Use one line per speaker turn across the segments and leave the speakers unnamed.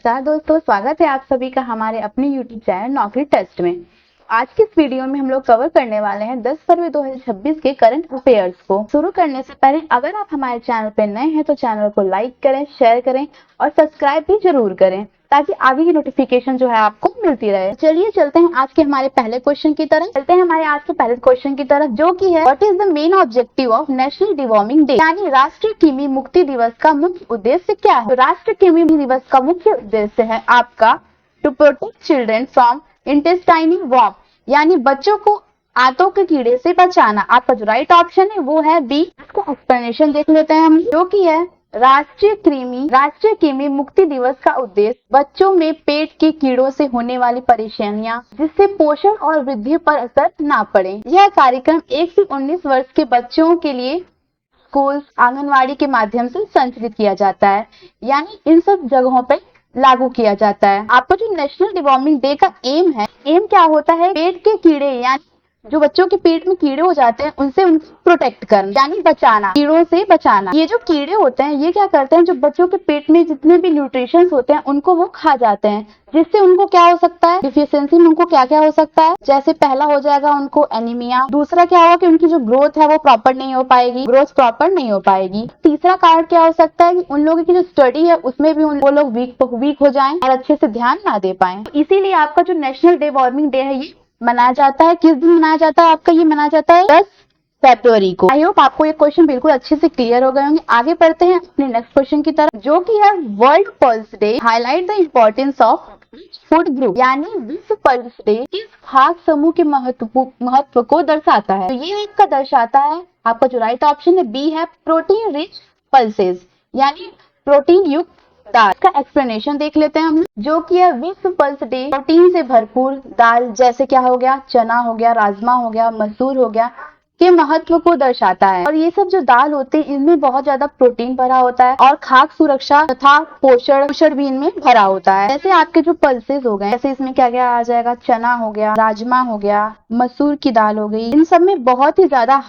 नमस्कार दोस्तों, स्वागत है आप सभी का हमारे अपने YouTube चैनल नौकरी टेस्ट में। आज की इस वीडियो में हम लोग कवर करने वाले हैं 10 फरवरी 2026 के करंट अफेयर्स को। शुरू करने से पहले अगर आप हमारे चैनल पर नए हैं तो चैनल को लाइक करें, शेयर करें और सब्सक्राइब भी जरूर करें ताकि आगे की नोटिफिकेशन जो है आपको मिलती रहे। चलिए चलते हैं आज के हमारे पहले क्वेश्चन की तरफ। जो कि है what is the main objective of national deworming day, यानी राष्ट्रीय कृमि मुक्ति दिवस का मुख्य उद्देश्य क्या है। तो राष्ट्रीय कृमि दिवस का मुख्य उद्देश्य है आपका to protect children from intestinal worm, यानी बच्चों को आंतों के कीड़े से बचाना। आपका जो राइट ऑप्शन है वो है बी। इसका एक्सप्लेनेशन देख लेते हैं हम, जो कि है राष्ट्रीय कृमि मुक्ति दिवस का उद्देश्य बच्चों में पेट के कीड़ों से होने वाली परेशानियां जिससे पोषण और वृद्धि पर असर ना पड़े। यह कार्यक्रम 1 से 19 वर्ष के बच्चों के लिए स्कूल, आंगनवाड़ी के माध्यम से संचालित किया जाता है, यानी इन सब जगहों पर लागू किया जाता है। आपका जो नेशनल डिवॉर्मिंग डे का एम क्या होता है, पेट के कीड़े यानी जो बच्चों के पेट में कीड़े हो जाते हैं उनसे उनको प्रोटेक्ट करना, यानी बचाना, कीड़ों से बचाना। ये जो कीड़े होते हैं ये क्या करते हैं, जो बच्चों के पेट में जितने भी न्यूट्रिशन होते हैं उनको वो खा जाते हैं, जिससे उनको क्या हो सकता है, डिफिशियंसी में उनको क्या क्या हो सकता है। जैसे पहला हो जाएगा उनको एनीमिया, दूसरा क्या होगा कि उनकी जो ग्रोथ है वो प्रॉपर नहीं हो पाएगी, तीसरा कारण क्या हो सकता है कि उन लोगों की जो स्टडी है उसमें भी वो लोग वीक हो जाएं और अच्छे से ध्यान ना दे पाए। इसीलिए आपका जो नेशनल डिवॉर्मिंग डे है ये मनाया जाता है। किस दिन मनाया जाता है आपका, ये मनाया जाता है 10 फरवरी को। आई होप आपको ये क्वेश्चन बिल्कुल अच्छे से क्लियर हो गए होंगे। आगे बढ़ते हैं अपने नेक्स्ट क्वेश्चन की तरफ, जो कि है world pulse day highlight the importance of food group, यानी विश्व पल्स डे किस खाद्य समूह के महत्व को दर्शाता है। तो ये आपका दर्शाता है, आपका जो राइट ऑप्शन है बी है, प्रोटीन रिच पल्सेस, यानी प्रोटीन युक्त दाल। का एक्सप्लेनेशन देख लेते हैं हम, जो कि है विश्व पल्स डे प्रोटीन से भरपूर दाल जैसे क्या हो गया, चना हो गया, राजमा हो गया, मसूर हो गया के महत्व को दर्शाता है। और ये सब जो दाल होते हैं इनमें बहुत ज्यादा प्रोटीन भरा होता है और खाद्य सुरक्षा तथा पोषण भी इनमें भरा होता है। जैसे आपके जो पल्सेस हो गए, जैसे इसमें क्या क्या आ जाएगा, चना हो गया, राजमा हो गया, मसूर की दाल हो गई, इन सब में बहुत ही ज्यादा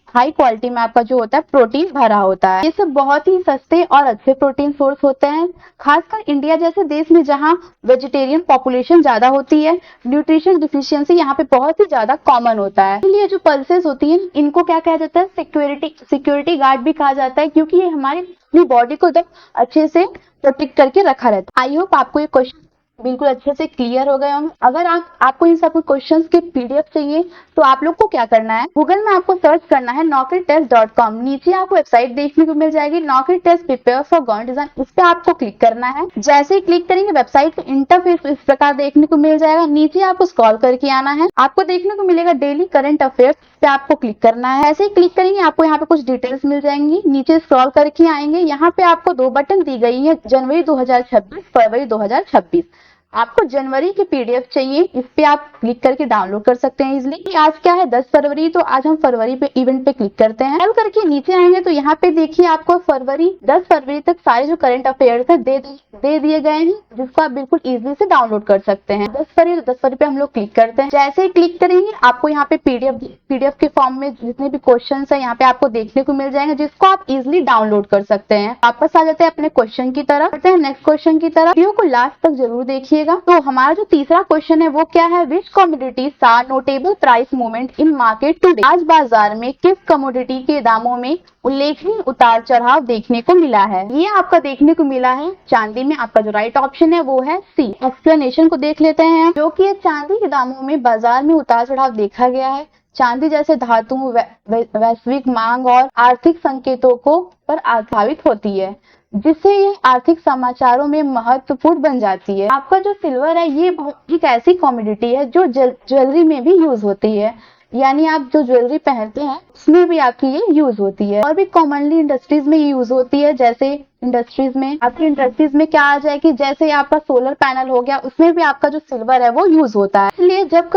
हाई क्वालिटी में आपका जो होता है प्रोटीन भरा होता है। ये सब बहुत ही सस्ते और अच्छे प्रोटीन सोर्स होते हैं। खासकर इंडिया जैसे देश में जहाँ वेजिटेरियन पॉपुलेशन ज्यादा होती है, न्यूट्रिशन डिफिशियंसी यहाँ पे बहुत ही ज्यादा कॉमन होता है। इसलिए जो पल्सेस होती है इनको क्या कहा जाता है, सिक्योरिटी गार्ड भी कहा जाता है, क्योंकि ये हमारी अपनी बॉडी को एकदम अच्छे से प्रोटेक्ट करके रखा रहता है। आई होप आपको ये क्वेश्चन बिल्कुल अच्छे से क्लियर हो गए होंगे। अगर आपको इन सब क्वेश्चंस के पीडीएफ चाहिए तो आप लोग को क्या करना है, गूगल में आपको सर्च करना है naukritest.com। नीचे आपको वेबसाइट देखने को मिल जाएगी, नौकरी test prepare for government exam. इस पे आपको क्लिक करना है। जैसे ही क्लिक करेंगे वेबसाइट का इंटरफेस इस प्रकार देखने को मिल जाएगा। नीचे आपको स्क्रॉल करके आना है, आपको देखने को मिलेगा डेली करंट अफेयर्स, पे आपको क्लिक करना है। ऐसे ही क्लिक करेंगे आपको यहाँ पे कुछ डिटेल्स मिल जाएंगी। नीचे स्क्रॉल करके आएंगे, यहाँ पे आपको 2 बटन दी गई है, जनवरी 2026, फरवरी 2026। आपको जनवरी की पीडीएफ चाहिए, इस पे आप क्लिक करके डाउनलोड कर सकते हैं इजिली। आज क्या है 10 फरवरी, तो आज हम फरवरी पे इवेंट पे क्लिक करते हैं। स्क्रॉल करके नीचे आएंगे तो यहाँ पे देखिए आपको 10 फरवरी तक सारे जो करंट अफेयर्स है दे दिए गए हैं, जिसको आप बिल्कुल इजिली से डाउनलोड कर सकते हैं। 10 फरवरी पे हम लोग क्लिक करते हैं। जैसे ही क्लिक करेंगे आपको यहाँ पे पीडीएफ के फॉर्म में जितने भी क्वेश्चन है यहाँ पे आपको देखने को मिल जाएंगे, जिसको आप इजिली डाउनलोड कर सकते हैं। वापस आ जाते हैं अपने क्वेश्चन की तरफ, नेक्स्ट क्वेश्चन की तरफ। वीडियो को लास्ट तक जरूर देखिएगा। तो हमारा जो तीसरा क्वेश्चन है वो क्या है, विच कमोडिटी सा notable price movement in market today, आज बाजार में किस कमोडिटी के दामों में उल्लेखनीय उतार चढ़ाव देखने को मिला है। ये आपका देखने को मिला है चांदी में। आपका जो राइट ऑप्शन है वो है सी। एक्सप्लेनेशन को देख लेते हैं, जो कि चांदी के दामों में बाजार में उतार चढ़ाव देखा गया है। चांदी जैसे धातु वैश्विक मांग और आर्थिक संकेतों को पर आधारित होती है, जिससे ये आर्थिक समाचारों में महत्वपूर्ण बन जाती है। आपका जो सिल्वर है ये एक ऐसी कमोडिटी है जो ज्वेलरी में भी यूज होती है, यानी आप जो ज्वेलरी पहनते हैं उसमें भी आपकी ये यूज होती है, और भी कॉमनली इंडस्ट्रीज में यूज होती है। जैसे आपकी इंडस्ट्रीज में क्या आ जाए कि जैसे आपका सोलर पैनल हो गया, उसमें भी आपका जो सिल्वर है वो यूज होता है। इसलिए जब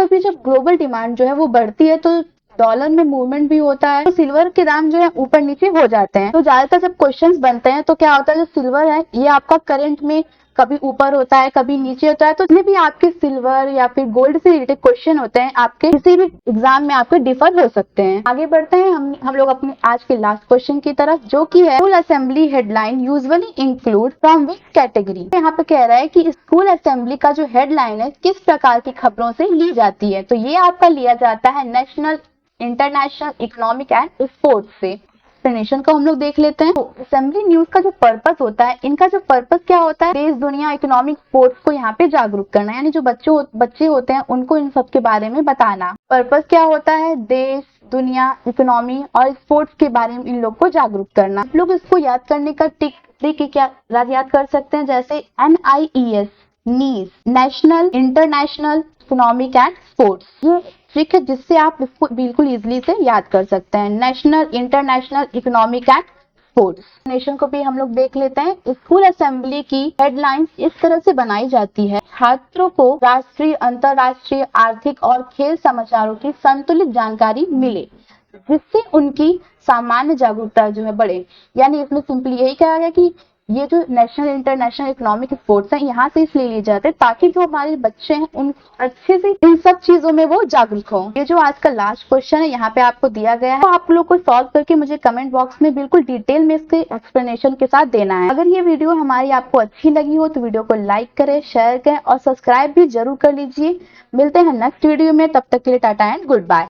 ग्लोबल डिमांड जो है वो बढ़ती है तो डॉलर में मूवमेंट भी होता है, तो सिल्वर के दाम जो है ऊपर नीचे हो जाते हैं। तो ज्यादातर जब क्वेश्चंस बनते हैं तो क्या होता है, जो सिल्वर है ये आपका करंट में कभी ऊपर होता है, कभी नीचे होता है, तो इसमें भी आपके सिल्वर या फिर गोल्ड से रिलेटेड क्वेश्चन होते हैं, आपके किसी भी एग्जाम में आपके डिफर हो सकते हैं। आगे बढ़ते हैं हम लोग अपने आज के लास्ट क्वेश्चन की तरफ, जो कि है school assembly headline usually include from which category. यहाँ पे कह रहा है कि स्कूल असेंबली का जो हेडलाइन है किस प्रकार की खबरों से ली जाती है। तो ये आपका लिया जाता है national, international, economic and sports से। एक्सप्लेनेशन को हम लोग देख लेते हैं। तो असेंबली न्यूज का जो पर्पस होता है, इनका जो पर्पस क्या होता है, देश, दुनिया, इकोनॉमिक, स्पोर्ट्स को यहाँ पे जागरूक करना, यानी जो बच्चे होते हैं उनको इन सब के बारे में बताना। पर्पस क्या होता है, देश, दुनिया, इकोनॉमी और स्पोर्ट्स के बारे में इन लोग को जागरूक करना। आप लोग इसको याद करने का ट्रिक क्या याद कर सकते हैं, जैसे NIES, नीस, national, international, economic and sports. ये ट्रिक है जिससे आप इसको बिल्कुल इजीली से याद कर सकते हैं, national, international, economic and sports. Nation को भी हम लोग देख लेते हैं। स्कूल असेंबली की हेडलाइंस इस तरह से बनाई जाती है, छात्रों को राष्ट्रीय, अंतर्राष्ट्रीय, आर्थिक और खेल समाचारों की संतुलित जानकारी मिले, जिससे उनकी सामान्य जागरूकता जो है बढ़े। यानी इसमें सिंपली यही कहा गया कि ये जो नेशनल, इंटरनेशनल, इकोनॉमिक, स्पोर्ट्स है, यहाँ से इसलिए लिए जाते हैं ताकि जो हमारे बच्चे हैं उन अच्छे से इन सब चीजों में वो जागरूक हो। ये जो आज का लास्ट क्वेश्चन है यहाँ पे आपको दिया गया है, तो आप लोग को सॉल्व करके मुझे कमेंट बॉक्स में बिल्कुल डिटेल में इसके एक्सप्लेनेशन के साथ देना है। अगर ये वीडियो हमारी आपको अच्छी लगी हो तो वीडियो को लाइक करें, शेयर करें और सब्सक्राइब भी जरूर कर लीजिए। मिलते हैं नेक्स्ट वीडियो में, तब तक के लिए टाटा एंड गुड बाय।